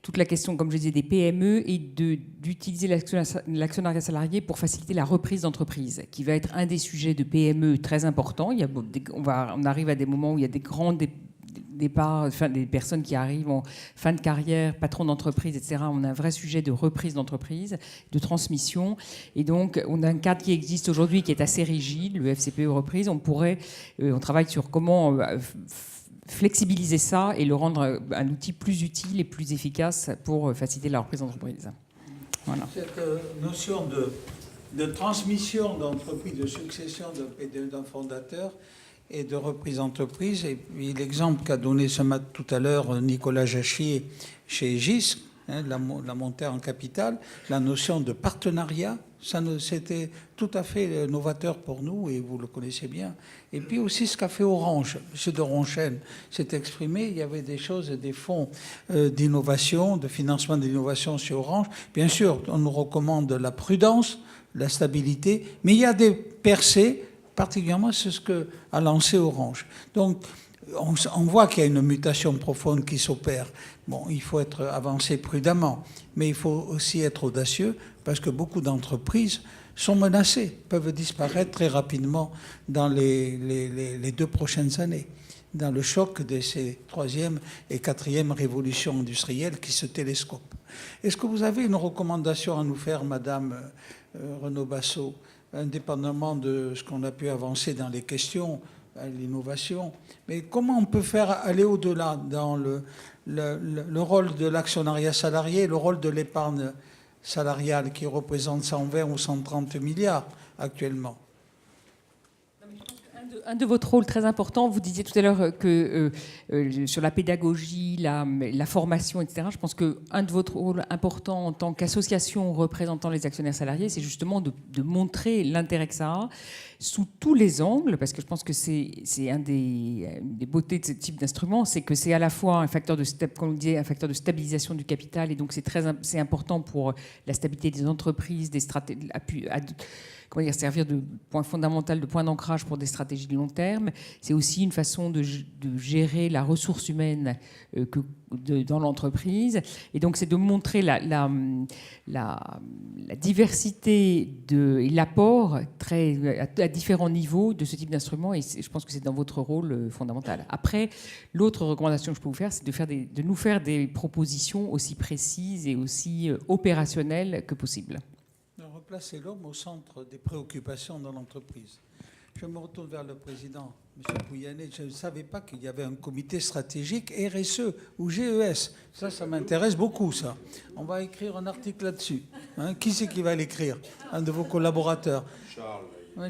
toute la question, comme je disais, des PME et d'utiliser l'actionnariat salarié pour faciliter la reprise d'entreprise, qui va être un des sujets de PME très importants. On arrive à des moments où il y a des grands départ, enfin, des personnes qui arrivent en fin de carrière, patron d'entreprise, etc. On a un vrai sujet de reprise d'entreprise, de transmission. Et donc, on a un cadre qui existe aujourd'hui qui est assez rigide, le FCPE reprise. On travaille sur comment flexibiliser ça et le rendre un outil plus utile et plus efficace pour faciliter la reprise d'entreprise. Voilà. Cette notion de transmission d'entreprise, de succession d'un fondateur et de reprise d'entreprise, et puis l'exemple qu'a donné tout à l'heure Nicolas Jachier chez GIS, la montée en capital, la notion de partenariat, c'était tout à fait novateur pour nous, et vous le connaissez bien. Et puis aussi ce qu'a fait Orange. M. de Ronchen s'est exprimé, il y avait des choses, des fonds d'innovation, de financement d'innovation chez Orange. Bien sûr, on nous recommande la prudence, la stabilité, mais il y a des percées, particulièrement c'est ce qu'a lancé Orange. Donc, on voit qu'il y a une mutation profonde qui s'opère. Bon, il faut être avancé prudemment, mais il faut aussi être audacieux parce que beaucoup d'entreprises sont menacées, peuvent disparaître très rapidement dans les 2 prochaines années, dans le choc de ces 3e et 4e révolutions industrielles qui se télescopent. Est-ce que vous avez une recommandation à nous faire, Madame Renaud-Bassot, indépendamment de ce qu'on a pu avancer dans les questions, l'innovation, mais comment on peut faire aller au-delà dans le rôle de l'actionnariat salarié, le rôle de l'épargne salariale qui représente 120 ou 130 milliards actuellement? un de votre rôle très important, vous disiez tout à l'heure que sur la pédagogie, la formation, etc., je pense qu'un de votre rôles importants en tant qu'association représentant les actionnaires salariés, c'est justement de montrer l'intérêt que ça a sous tous les angles, parce que je pense que c'est une des beautés de ce type d'instrument, c'est que c'est à la fois un facteur comme vous disiez, un facteur de stabilisation du capital, et donc c'est important pour la stabilité des entreprises, des stratégies, servir de point fondamental, de point d'ancrage pour des stratégies de long terme. C'est aussi une façon de gérer la ressource humaine dans l'entreprise. Et donc, c'est de montrer la diversité et l'apport à différents niveaux de ce type d'instrument. Et je pense que c'est dans votre rôle fondamental. Après, l'autre recommandation que je peux vous faire, c'est de nous faire des propositions aussi précises et aussi opérationnelles que possible. Replacer l'homme au centre des préoccupations de l'entreprise. Je me retourne vers le président, M. Pouyanné. Je ne savais pas qu'il y avait un comité stratégique RSE ou GES. Ça m'intéresse beaucoup, ça. On va écrire un article là-dessus. Qui c'est qui va l'écrire? Un de vos collaborateurs.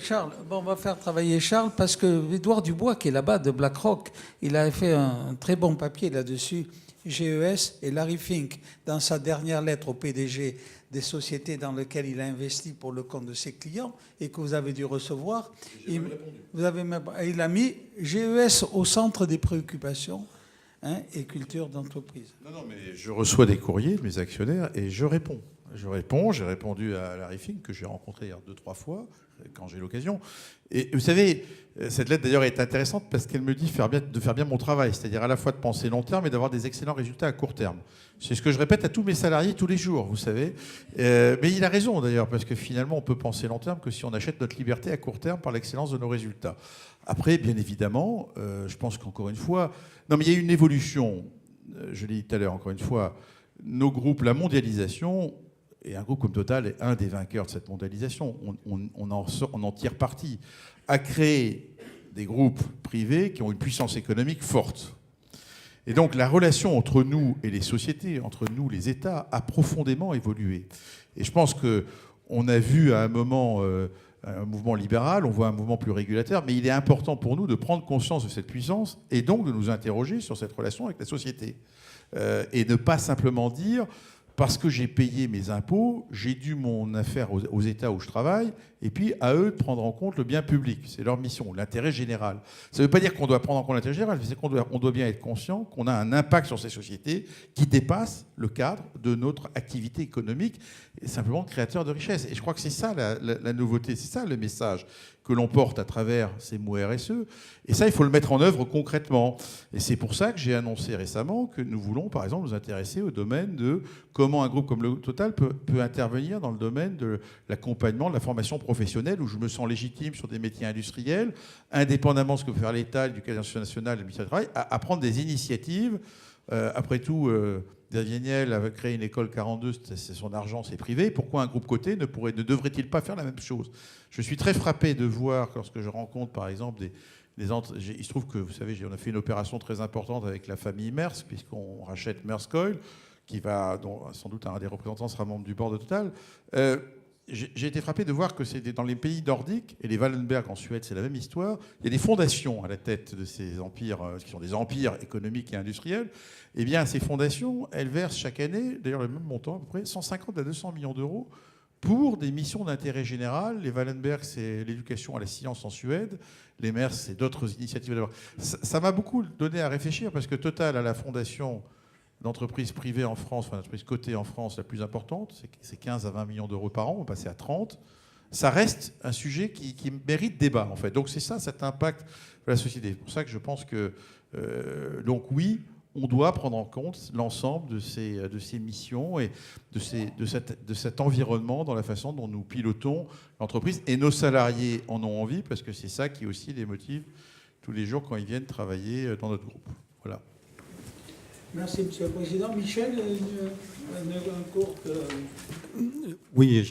Charles. Bon, on va faire travailler Charles parce que Édouard Dubois, qui est là-bas de BlackRock, il a fait un très bon papier là-dessus. GES et Larry Fink, dans sa dernière lettre au PDG des sociétés dans lesquelles il a investi pour le compte de ses clients et que vous avez dû recevoir, il a mis GES au centre des préoccupations et culture d'entreprise. Non, mais je reçois des courriers de mes actionnaires et je réponds. J'ai répondu à Larry Fink, que j'ai rencontré 2-3 fois, quand j'ai l'occasion. Et vous savez, cette lettre d'ailleurs est intéressante parce qu'elle me dit de faire bien mon travail, c'est-à-dire à la fois de penser long terme et d'avoir des excellents résultats à court terme. C'est ce que je répète à tous mes salariés tous les jours, vous savez. Mais il a raison d'ailleurs, parce que finalement on peut penser long terme que si on achète notre liberté à court terme par l'excellence de nos résultats. Après, bien évidemment, je pense qu'encore une fois... Non, mais il y a une évolution, je l'ai dit tout à l'heure, encore une fois, nos groupes, la mondialisation... Et un groupe comme Total est un des vainqueurs de cette mondialisation. On en tire parti. À créer des groupes privés qui ont une puissance économique forte. Et donc la relation entre nous et les sociétés, entre nous les États, a profondément évolué. Et je pense qu'on a vu à un moment un mouvement libéral, on voit un mouvement plus régulateur, mais il est important pour nous de prendre conscience de cette puissance et donc de nous interroger sur cette relation avec la société. Et ne pas simplement dire... Parce que j'ai payé mes impôts, j'ai dû mon affaire aux États où je travaille, et puis à eux de prendre en compte le bien public. C'est leur mission, l'intérêt général. Ça ne veut pas dire qu'on doit prendre en compte l'intérêt général, mais c'est qu'on doit bien être conscient qu'on a un impact sur ces sociétés qui dépasse le cadre de notre activité économique, et simplement créateur de richesse. Et je crois que c'est ça la nouveauté, c'est ça le message que l'on porte à travers ces mots RSE. Et ça, il faut le mettre en œuvre concrètement. Et c'est pour ça que j'ai annoncé récemment que nous voulons, par exemple, nous intéresser au domaine de comment un groupe comme le Total peut intervenir dans le domaine de l'accompagnement, de la formation professionnelle, où je me sens légitime sur des métiers industriels, indépendamment de ce que peut faire l'État, l'Éducation nationale, le ministère du Travail, à prendre des initiatives. Après tout, Xavier Niel a créé une école 42, c'est son argent, c'est privé. Pourquoi un groupe coté ne devrait-il pas faire la même chose? Je suis très frappé de voir, lorsque je rencontre par exemple il se trouve que, vous savez, on a fait une opération très importante avec la famille Maersk, puisqu'on rachète Maersk Oil, dont sans doute un des représentants sera membre du board de Total. J'ai été frappé de voir que c'est dans les pays nordiques, et les Wallenberg en Suède, c'est la même histoire, il y a des fondations à la tête de ces empires, qui sont des empires économiques et industriels. Eh bien, ces fondations, elles versent chaque année, d'ailleurs le même montant à peu près, 150 à 200 millions d'euros pour des missions d'intérêt général. Les Wallenberg, c'est l'éducation à la science en Suède. Les Maersk, c'est d'autres initiatives. Ça m'a beaucoup donné à réfléchir, parce que Total a la fondation d'entreprise privée en France, enfin l'entreprise cotée en France la plus importante, c'est 15 à 20 millions d'euros par an, on va passer à 30. Ça reste un sujet qui mérite débat, en fait. Donc c'est ça, cet impact de la société. C'est pour ça que je pense que, donc oui, on doit prendre en compte l'ensemble de ces missions et de cet environnement dans la façon dont nous pilotons l'entreprise. Et nos salariés en ont envie, parce que c'est ça qui aussi les motive tous les jours quand ils viennent travailler dans notre groupe. Voilà. Merci, Monsieur le Président. Michel, un court... Oui,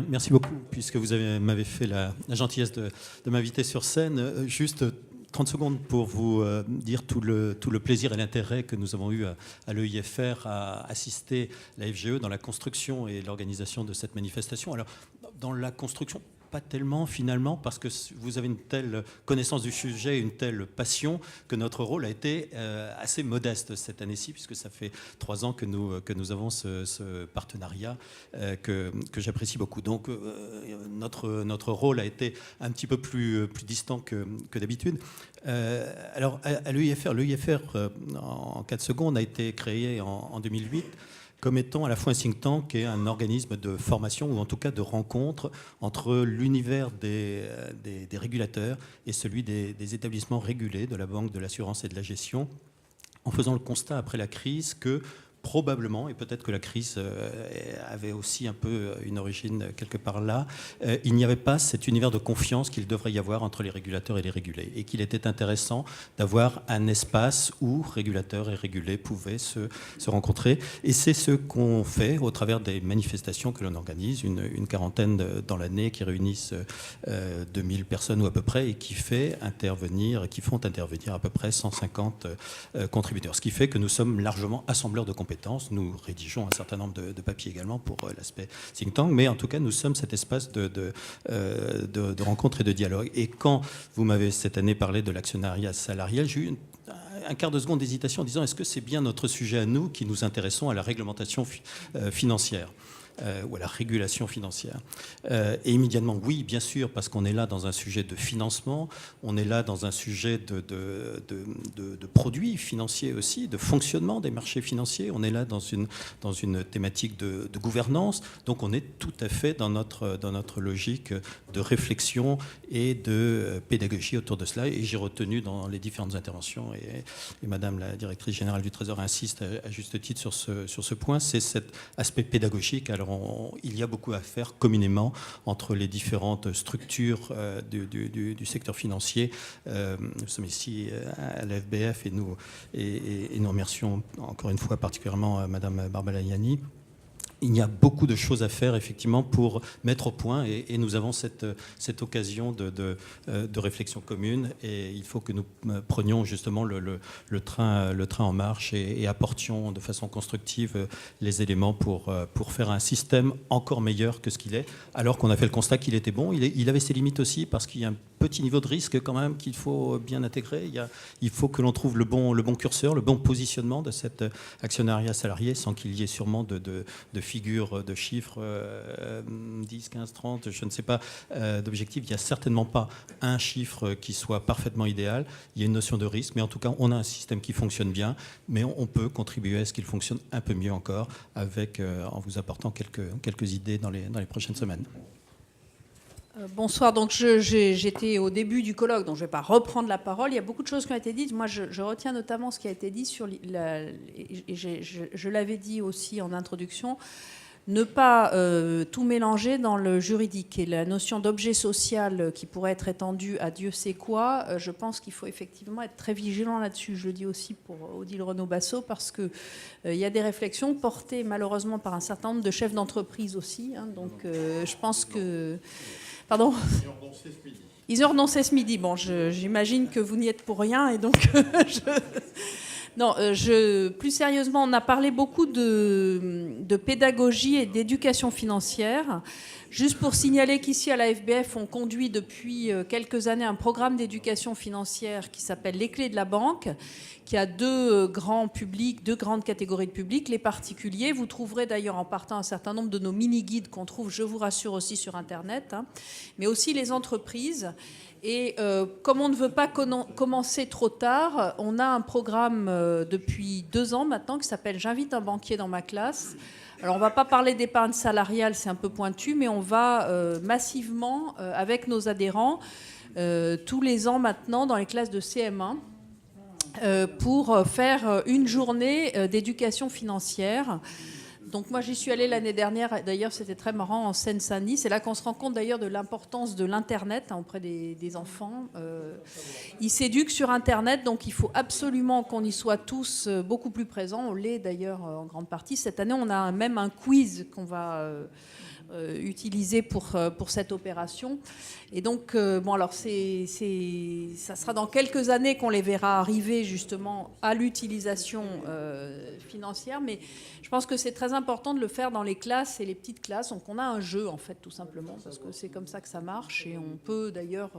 merci beaucoup, puisque vous m'avez fait la gentillesse de m'inviter sur scène. Juste 30 secondes pour vous dire tout le plaisir et l'intérêt que nous avons eu à l'EIFR à assister la FGE dans la construction et l'organisation de cette manifestation. Alors, dans la construction, pas tellement finalement, parce que vous avez une telle connaissance du sujet, une telle passion, que notre rôle a été assez modeste cette année-ci, puisque ça fait 3 ans que nous avons ce partenariat que j'apprécie beaucoup. Donc notre rôle a été un petit peu plus distant que d'habitude. Alors à l'EIFR, en 4 secondes, a été créé en 2008 comme étant à la fois un think tank et un organisme de formation, ou en tout cas de rencontre entre l'univers des régulateurs et celui des établissements régulés, de la banque, de l'assurance et de la gestion, en faisant le constat après la crise que probablement, et peut-être que la crise avait aussi un peu une origine quelque part là, il n'y avait pas cet univers de confiance qu'il devrait y avoir entre les régulateurs et les régulés, et qu'il était intéressant d'avoir un espace où régulateurs et régulés pouvaient se rencontrer. Et c'est ce qu'on fait au travers des manifestations que l'on organise, une quarantaine dans l'année, qui réunissent 2000 personnes ou à peu près, et qui font intervenir à peu près 150 contributeurs. Ce qui fait que nous sommes largement assembleurs de compétences. Nous rédigeons un certain nombre de papiers également pour l'aspect think tank, mais en tout cas, nous sommes cet espace de rencontre et de dialogue. Et quand vous m'avez cette année parlé de l'actionnariat salarial, j'ai eu un quart de seconde d'hésitation en disant: est-ce que c'est bien notre sujet à nous qui nous intéressons à la réglementation financière ou à la régulation financière? Et immédiatement, oui, bien sûr, parce qu'on est là dans un sujet de financement, on est là dans un sujet de produits financiers aussi, de fonctionnement des marchés financiers, on est là dans une thématique de gouvernance, donc on est tout à fait dans notre logique de réflexion et de pédagogie autour de cela. Et j'ai retenu dans les différentes interventions, et Madame la directrice générale du Trésor insiste à juste titre sur ce point, c'est cet aspect pédagogique. Alors il y a beaucoup à faire communément entre les différentes structures du secteur financier. Nous sommes ici à la FBF et nous remercions encore une fois particulièrement Madame Barbalayani. Il y a beaucoup de choses à faire effectivement pour mettre au point, et nous avons cette occasion de réflexion commune, et il faut que nous prenions justement le train en marche et apportions de façon constructive les éléments pour faire un système encore meilleur que ce qu'il est, alors qu'on a fait le constat qu'il était bon. Il avait ses limites aussi, parce qu'il y a un petit niveau de risque quand même qu'il faut bien intégrer. Il faut que l'on trouve le bon curseur, le bon positionnement de cet actionnariat salarié, sans qu'il y ait sûrement de figures, de chiffres 10, 15, 30, je ne sais pas, d'objectifs. Il n'y a certainement pas un chiffre qui soit parfaitement idéal. Il y a une notion de risque, mais en tout cas, on a un système qui fonctionne bien, mais on peut contribuer à ce qu'il fonctionne un peu mieux encore en vous apportant quelques idées dans les prochaines semaines. Bonsoir, donc j'étais au début du colloque, donc je ne vais pas reprendre la parole. Il y a beaucoup de choses qui ont été dites. Moi, je retiens notamment ce qui a été dit sur et je l'avais dit aussi en introduction, ne pas tout mélanger dans le juridique. Et la notion d'objet social qui pourrait être étendue à Dieu sait quoi, je pense qu'il faut effectivement être très vigilant là-dessus. Je le dis aussi pour Odile Renaud-Bassot, parce qu'il y a des réflexions portées malheureusement par un certain nombre de chefs d'entreprise aussi. Donc je pense que... Pardon ? Ils ont renoncé ce midi. Bon, j'imagine que vous n'y êtes pour rien, et donc non. Plus sérieusement, on a parlé beaucoup de pédagogie et d'éducation financière. Juste pour signaler qu'ici à la FBF, on conduit depuis quelques années un programme d'éducation financière qui s'appelle Les Clés de la banque, qui a deux grandes catégories de publics. Les particuliers, vous trouverez d'ailleurs en partant un certain nombre de nos mini-guides qu'on trouve, je vous rassure, aussi sur Internet, mais aussi les entreprises. Et comme on ne veut pas commencer trop tard, on a un programme depuis 2 ans maintenant qui s'appelle « J'invite un banquier dans ma classe ». Alors on ne va pas parler d'épargne salariale, c'est un peu pointu, mais on va massivement, avec nos adhérents, tous les ans maintenant dans les classes de CM1, pour faire une journée d'éducation financière. Donc moi j'y suis allée l'année dernière, d'ailleurs c'était très marrant, en Seine-Saint-Denis. C'est là qu'on se rend compte d'ailleurs de l'importance de l'Internet auprès des enfants. Ils s'éduquent sur Internet, donc il faut absolument qu'on y soit tous beaucoup plus présents. On l'est d'ailleurs en grande partie. Cette année on a même un quiz qu'on va utilisé pour cette opération. Et donc, bon, alors ça sera dans quelques années qu'on les verra arriver justement à l'utilisation financière, mais je pense que c'est très important important de le faire dans les classes et les petites classes. Donc on a un jeu en fait tout simplement parce que c'est comme ça que ça marche et on peut d'ailleurs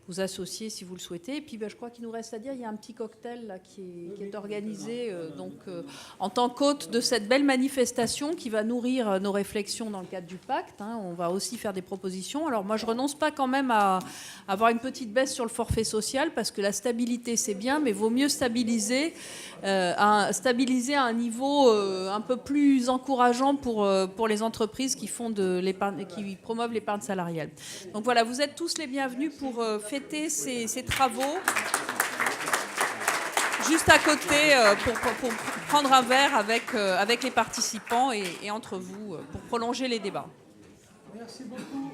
vous associer si vous le souhaitez. Et puis je crois qu'il nous reste à dire, il y a un petit cocktail là, qui est organisé en tant qu'hôte de cette belle manifestation qui va nourrir nos réflexions dans le cadre du pacte. On va aussi faire des propositions. Alors moi je renonce pas quand même à avoir une petite baisse sur le forfait social parce que la stabilité c'est bien, mais vaut mieux stabiliser à un niveau un peu plus encourageant pour les entreprises qui promeuvent l'épargne salariale. Donc voilà, vous êtes tous les bienvenus pour fêter ces travaux. Juste à côté, pour prendre un verre avec les participants et entre vous, pour prolonger les débats. Merci beaucoup.